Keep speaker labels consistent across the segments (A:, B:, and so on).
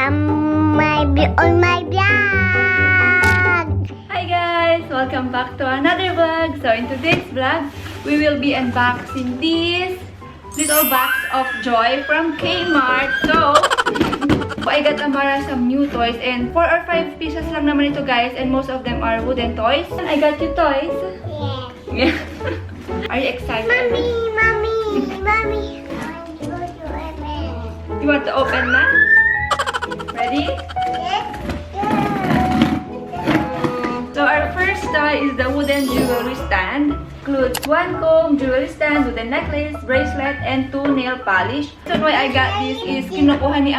A: on my vlog.
B: Hi guys! Welcome back to another vlog. So in today's vlog, we will be unboxing this little box of joy from Kmart. So, I got Amara some new toys and 4 or 5 pieces lang naman ito guys, and most of them are wooden toys. And I got you toys.
A: Yeah.
B: Are you excited?
A: Mommy.
B: You want to open na? Ready?
A: Yes.
B: So our first toy is the wooden jewelry stand. Includes 1 comb, jewelry stand, wooden necklace, bracelet, and 2 nail polish. So why I got this is kinukuha ni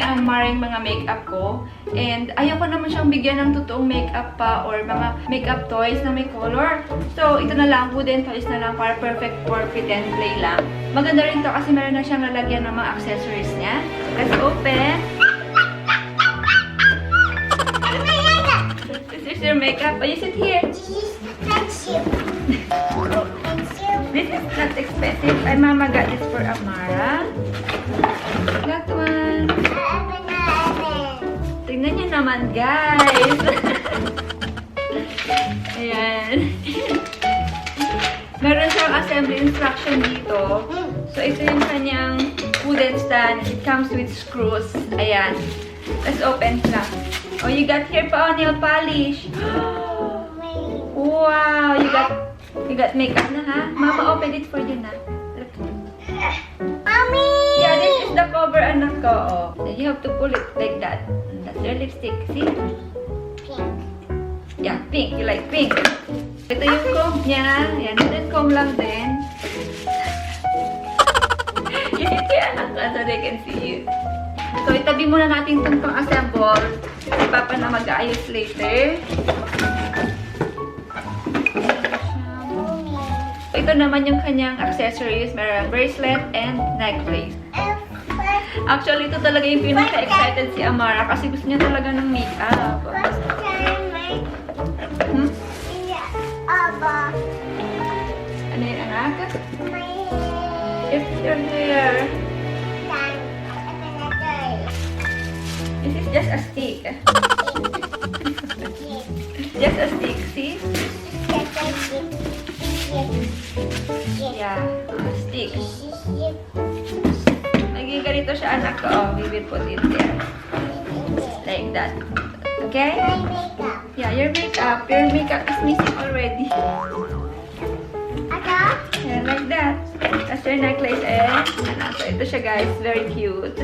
B: Amara yung mga makeup ko. And ayoko naman siyang bigyan ng totoong makeup pa or mga makeup toys na may color. So ito na lang, wooden toys na lang para perfect for pretend play lang. Maganda rin to kasi meron na siyang lalagyan ng mga accessories niya. Let's open. This is your makeup. Oh, you sit here. This is not expensive. Ay, Mama got this for Amara. That one. Tingnan niyo naman, guys. Ayan. Meron siyang assembly instruction dito. So, ito yung kanyang wooden stand. It comes with screws. Ayan. Let's open lang. Oh, you got here pa nail polish. Wow, you got makeup na ha? Mama open it for you na. Look.
A: Mommy.
B: Yeah, this is the cover, anak ko. Oh. So you have to pull it like that. That's your lipstick. See?
A: Pink.
B: Yeah, pink. You like pink. Ito yung comb niya. Yan, wooden comb lang din. You need to anak ka so they can see you. So, itabi muna natin itong pang-assemble. Si Papa na mag-aayos later. Ito naman yung kanyang accessories. Meron bracelet and necklace. Actually, ito talaga yung pinaka-excited si Amara kasi gusto niya talaga ng makeup. Ano yun, anak? It's your hair. This is just a stick. Just a stick, see? Yeah, a stick. Naging ganito siya, anak ko. Oh, we will put it there. Like that. Okay? Yeah, your makeup. Your makeup is missing already. Yeah, like that. That's your necklace and so ito siya guys. Very cute.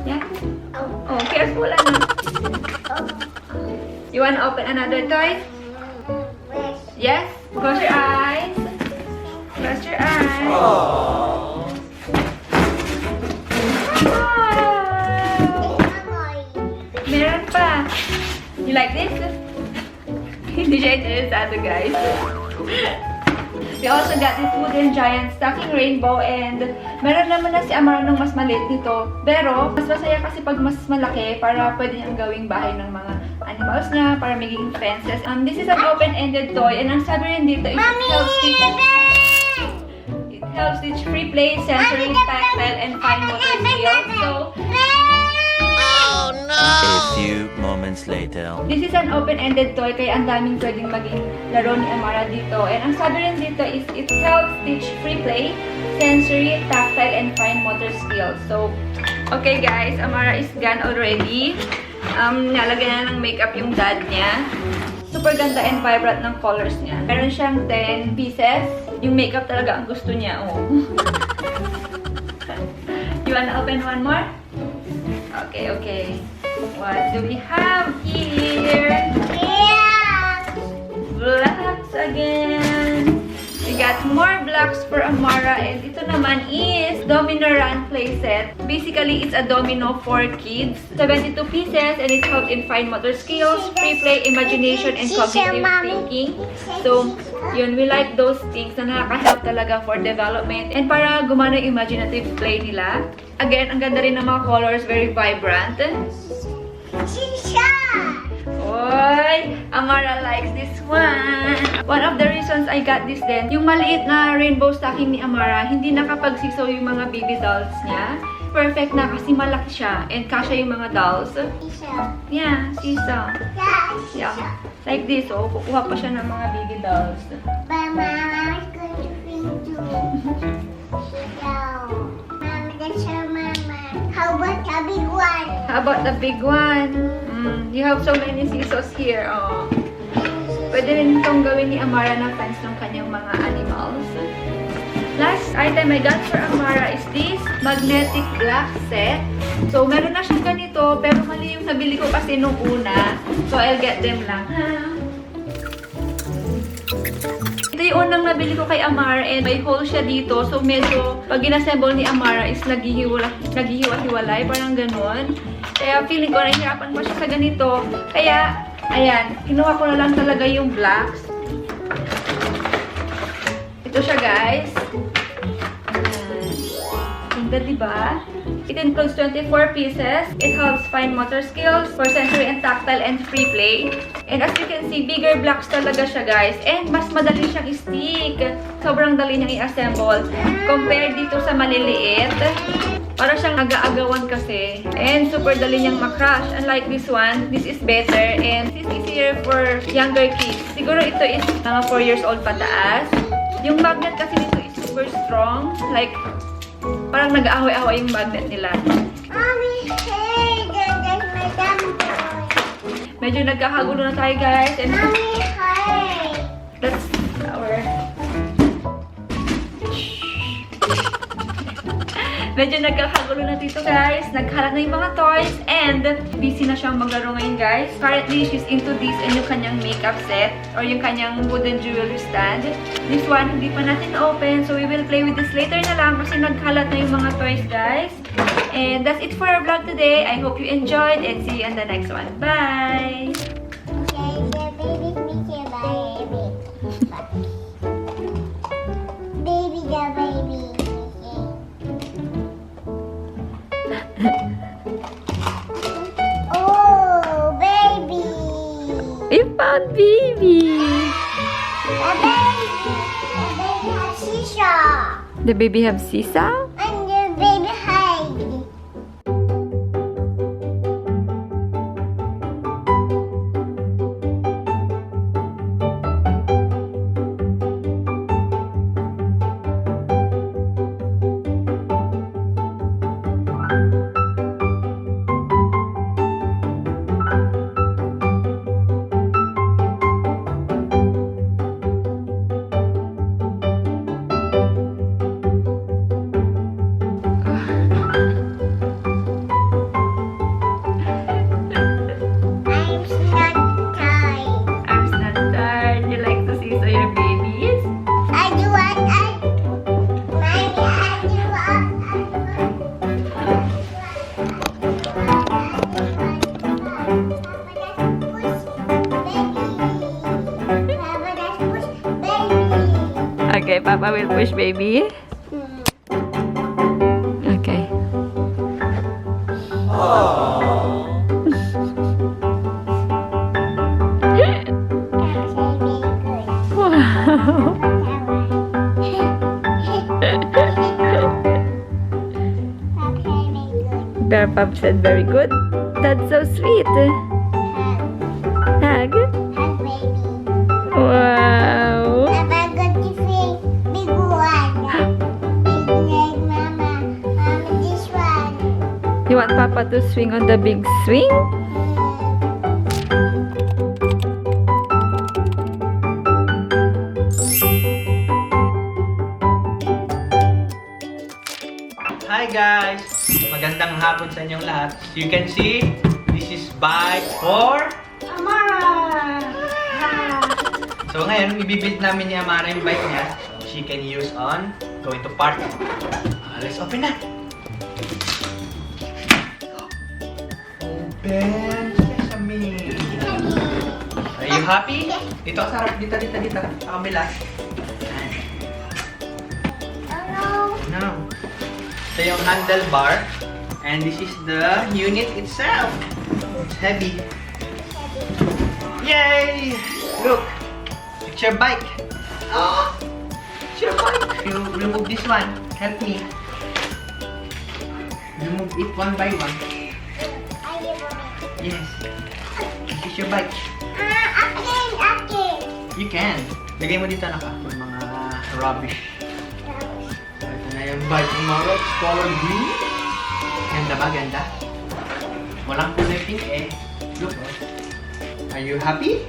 B: Yeah. Oh, careful ano. You wanna open another toy? Yes? Close your eyes. Close your eyes. Wow! Meron pa. You like this? Hindi siya interesado guys. We also got this wooden giant stocking rainbow and meron naman na si Amara nung mas maliit nito. Pero, mas masaya kasi pag mas malaki para pwede niyang gawing bahay ng mga animals niya para maging fences. This is an open-ended toy and ang sabi rin dito, it helps teach free play, sensory, tactile, and fine motor skills. So,
C: a few moments later.
B: this is an open-ended toy kaya ang daming pwedeng maging laro ni Amara dito. And ang sabi rin dito is it helps teach free play, sensory, tactile, and fine motor skills. So, okay guys, Amara is gone already. Nalagyan na ng makeup yung dad niya. Super ganda and vibrant ng colors niya. Meron siyang 10 pieces. Yung makeup talaga ang gusto niya. Oh. You wanna open one more? Okay. What do we have here? Blocks again. We got more blocks for Amara and ito naman is Domino Run playset. Basically, it's a domino for kids. 72 pieces and it helps in fine motor skills, free play, imagination, and cognitive thinking. So, yun, we like those things na nakaka-help talaga for development and para gumana yung imaginative play nila. Again, ang ganda rin ng mga colors, very vibrant. Oy, Amara likes this one. One of the reasons I got this then, yung maliit na rainbow stocking ni Amara, hindi nakapagsisaw yung mga baby dolls niya. Perfect na kasi malaki siya and kasya yung mga dolls.
A: Isa.
B: Yeah, sisaw.
A: Yeah.
B: Yeah. Like this, oh. Kukuha pa siya ng mga baby dolls.
A: But Mama's going to bring too. So, Mama, that's your Mama. How about the big one?
B: How about the big one? You have so many scissors here, oh. Pwede rin itong gawin ni Amara na fence ng kanyang mga animals. Last item I got for Amara is this magnetic black set. So, meron na siyang ganito, pero mali yung nabili ko kasi nung una. So, I'll get them lang. Ito yung unang nabili ko kay Amara and may hole siya dito. So, medyo pag inassemble ni Amara is naghihiwa-hiwalay, parang ganun. Kaya feeling ko nahihirapan pa siya sa ganito. Kaya, ayan, kinuha ko na lang talaga yung blacks. Ito siya, guys. Ganda, diba? It includes 24 pieces. It helps fine motor skills for sensory and tactile and free play. And as you can see, bigger blocks talaga siya, guys. And mas madali siyang i-stick. Sobrang dali niyang i-assemble. Compared dito sa maliliit. Para siyang aga-agawan kasi. And super dali niyang makrush. Unlike this one, this is better. And this is easier for younger kids. Siguro ito is mga 4 years old pataas. Yung magnet kasi nito is super strong. Like, parang nag-aaway-aaway yung magnet nila.
A: Mommy, hey, that's my dumb boy.
B: Medyo nagkakagulo na tayo, guys. And
A: Mommy, hey.
B: that's our... Medyo nagkakagulo na dito, guys. Naghalat na yung mga toys. And busy na siyang maglaro ngayon, guys. Currently, she's into this and yung kanyang makeup set or yung kanyang wooden jewelry stand. This one, hindi pa natin na-open. So, we will play with this later na lang kasi naghalat na yung mga toys, guys. And that's it for our vlog today. I hope you enjoyed and see you in the next one. Bye!
A: Okay, the baby's Mickey, baby. Baby, the baby. Oh, baby.
B: We found baby!
A: A baby. A baby has seesaw.
B: The baby have seesaw?
A: And the baby hide.
B: Okay, Papa will push baby. Okay. Wow. Bear Pop said very good. That's so sweet. Hug. Wow.
A: Big one. Big leg, Mama. Mama, this one.
B: You want Papa to swing on the big swing?
D: Hi guys! Magandang hapon sa inyong lahat. You can see, this is bike for Amara! So ngayon, ibibuild namin ni Amara yung bike niya. So she can use on going to park. Let's open na! Open sesame! Are you happy? Dito ka sarap. Dito. Sa kabila. No. Ito yung handlebar. And this is the unit itself. It's heavy. Yay! Look! your bike. Oh, it's your bike. You remove this one. Help me. Remove it one by one. Yes. This is your bike. You can. Lagay mo dito naka yung mga rubbish. So, ito na yung bike ng Amara. It's color green. Ganda ba? Ganda? Walang kulay pink eh. Look, oh. Are you happy?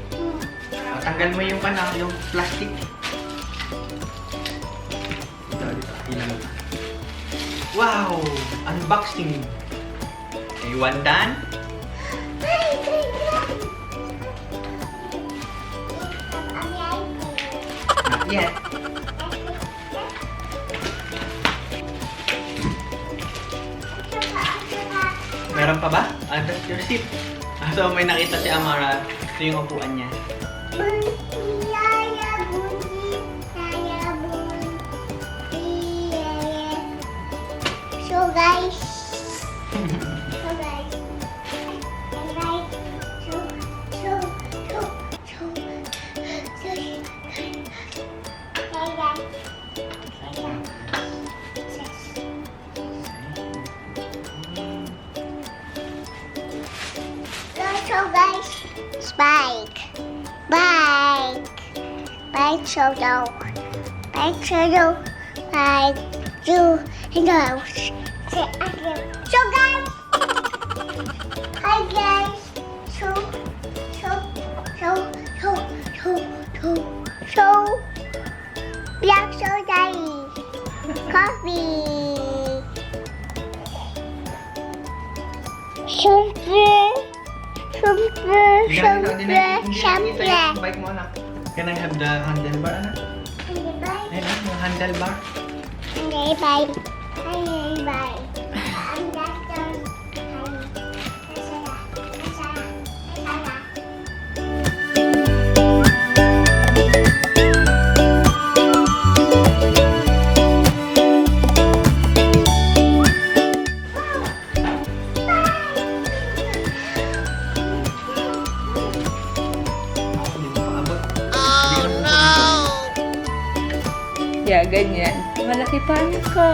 D: Tanggal mo yung yung plastic. Dito. Ilan mo. Wow! Unboxing. Okay, one done. Not yet. Meron pa ba? That's your seat. So, may nakita si Amara. Ito yung upuan niya.
A: So guys, bike, shoulder, bike, you, no. So guys, hi guys. So, black soda, coffee, shampoo.
D: Bike mo, anak. Can I have the handlebar, anak? Ayun, yung handlebar.
A: Bye.
B: Yeah, ganyan. Malaki pa ko.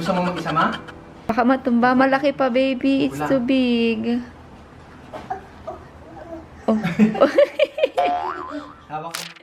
D: Gusto mo mag-isa, ma?
B: Baka matumba. Malaki pa, baby. It's
D: Wala.
B: too big. Oh.
D: Hawak ko.